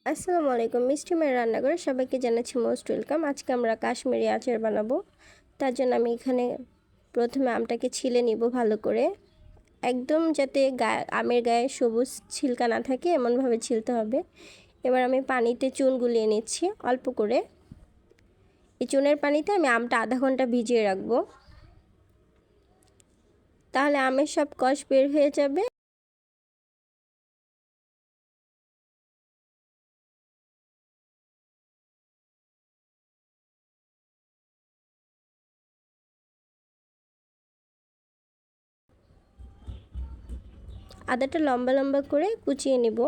আসসালামু আলাইকুম। মিষ্টি মেয়ের রান্নাঘরে সবাইকে জানাচ্ছি মোস্ট ওয়েলকাম। আজকে আমরা কাশ্মীরি আচার বানাবো। তার জন্য আমি এখানে প্রথমে আমটাকে ছিলে নিব ভালো করে, একদম যাতে আমের গায়ে সবুজ ছিলকা না থাকে এমনভাবে ছিলতে হবে। এবার আমি পানিতে চুন গুলিয়ে নিচ্ছি অল্প করে। এই চুনের পানিতে আমি আমটা আধা ঘন্টা ভিজিয়ে রাখবো, তাহলে আমের সব কষ বের হয়ে যাবে। আদাটা লম্বা লম্বা করে কুচিয়ে নিব।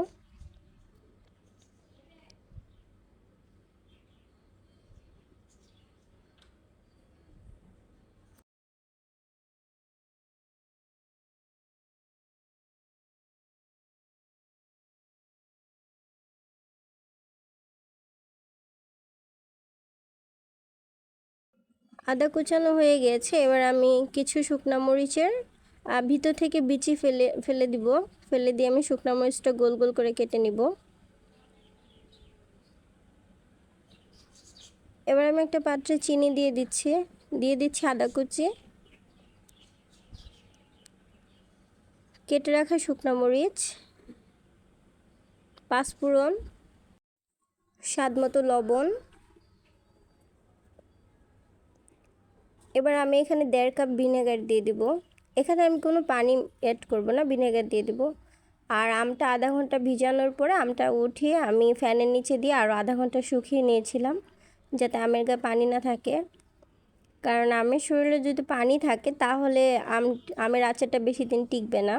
আদা কুচানো হয়ে গেছে। এবার আমি কিছু শুকনা মরিচের ভিতর থেকে বিচি ফেলে ফেলে দিব। ফেলে দিয়ে আমি শুকনা মরিচটা গোল গোল করে কেটে নিব। এবার আমি একটা পাত্রে চিনি দিয়ে দিচ্ছি আদা কুচি, কেটে রাখা শুকনা মরিচ, পাঁচফোড়ন, স্বাদ মতো লবণ। এবার আমি এখানে 1.5 কাপ ভিনেগার দিয়ে দিব। এখানে আমি কোনো পানি অ্যাড করব না, ভিনেগার দিয়ে দিব। আর আমটা আধা ঘন্টা ভিজানোর পরে আমটা উঠিয়ে আমি ফ্যানের নিচে দিয়ে আরও আধা ঘন্টা শুকিয়ে নিয়েছিলাম, যাতে আমের গায়ে পানি না থাকে। কারণ আমের শরীরে যদি পানি থাকে তাহলে আমের আচারটা বেশি দিন টিকবে না।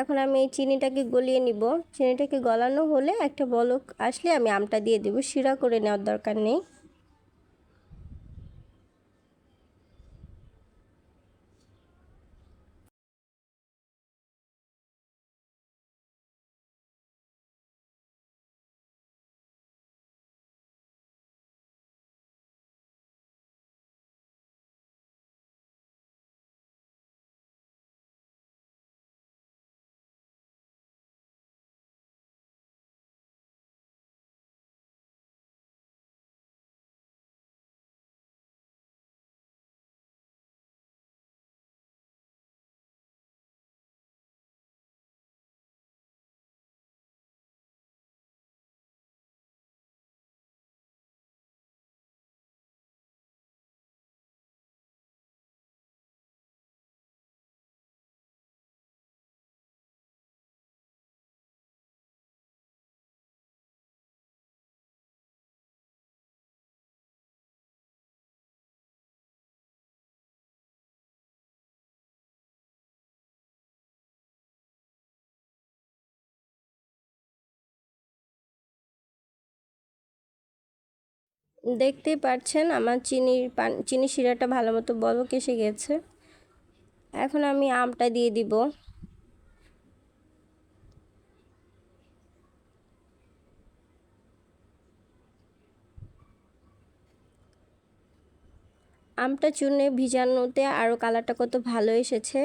এখন আমি এই চিনিটাকে গলিয়ে নিব। চিনিটাকে গলানো হলে একটা বলক আসলে আমি আমটা দিয়ে দেব, শিরা করে নেওয়ার দরকার নেই। দেখতেই পাচ্ছেন আমার চিনি শিরাটা ভালো মতো বলক এসে গেছে। এখন আমি আমটা দিয়ে দিব। আমটা চুনে ভিজানোতে আরও কালারটা কত ভালো এসেছে,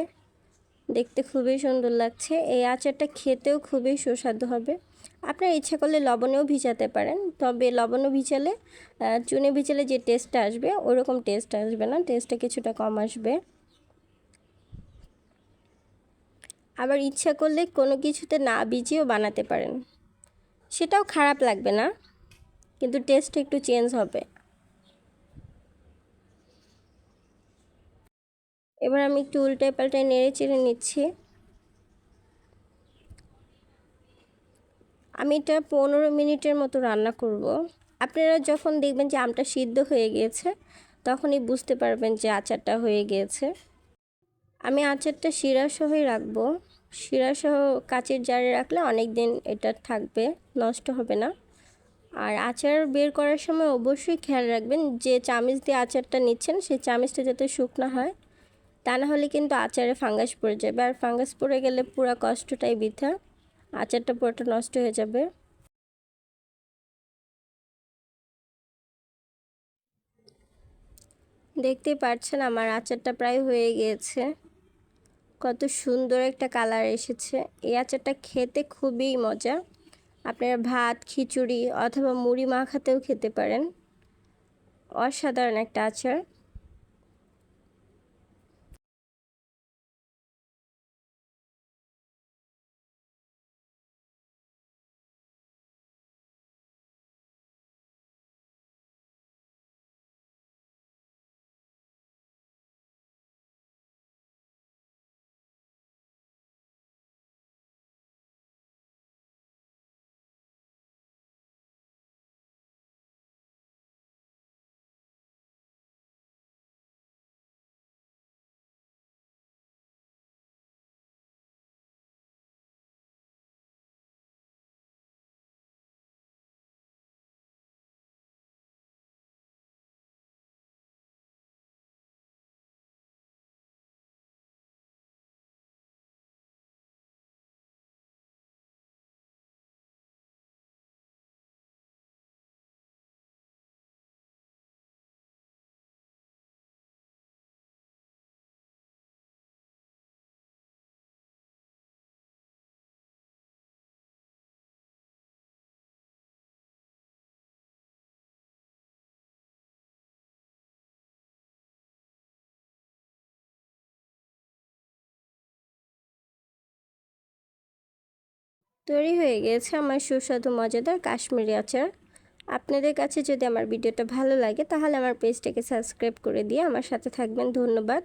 দেখতে খুবই সুন্দর লাগছে। এই আচারটা খেতেও খুবই সুস্বাদু হবে। আপনার ইচ্ছা করলে লবণেও ভিজাতে পারেন, তবে লবণও ভিজালে চুনে ভিজালে যে টেস্টটা আসবে ওরকম টেস্ট আসবে না, টেস্টটা কিছুটা কম আসবে। আবার ইচ্ছা করলে কোনো কিছুতে না ভিজিয়েও বানাতে পারেন, সেটাও খারাপ লাগবে না, কিন্তু টেস্ট একটু চেঞ্জ হবে। এবার আমি একটু উল্টায় পাল্টায় নেড়ে চেড়ে নিচ্ছি। আমি এটা 15 মিনিটের মতো রান্না করব। আপনারা যখন দেখবেন যে আমটা সিদ্ধ হয়ে গিয়েছে তখনই বুঝতে পারবেন যে আচারটা হয়ে গিয়েছে। আমি আচারটা শিরা সহই রাখবো। শিরা সহ কাচের জারে রাখলে অনেক দিন এটা থাকবে, নষ্ট হবে না। আর আচার বের করার সময় অবশ্যই খেয়াল রাখবেন যে চামচ দিয়ে আচারটা নিচ্ছেন সেই চামচটা যাতে শুকনো হয়, তা না হলে কিন্তু আচারে ফাঙ্গাস পড়ে যাবে, আর ফাঙ্গাস পড়ে গেলে পুরো কষ্টটাই বৃথা, আচারটা পুরোটা নষ্ট হয়ে যাবে। দেখতেই পাচ্ছেন আমার আচারটা প্রায় হয়ে গিয়েছে। কত সুন্দর একটা কালার এসেছে। এই আচারটা খেতে খুবই মজা। আপনারা ভাত, খিচুড়ি অথবা মুড়ি মাখাতেও খেতে পারেন। অসাধারণ একটা আচার। তৈরি হয়ে গিয়েছে আমার সুস্বাদু মজাদার কাশ্মীরি আচার। আপনাদের কাছে যদি আমার ভিডিওটা ভালো লাগে তাহলে আমার পেজটাকে সাবস্ক্রাইব করে দিয়ে আমার সাথে থাকবেন। ধন্যবাদ।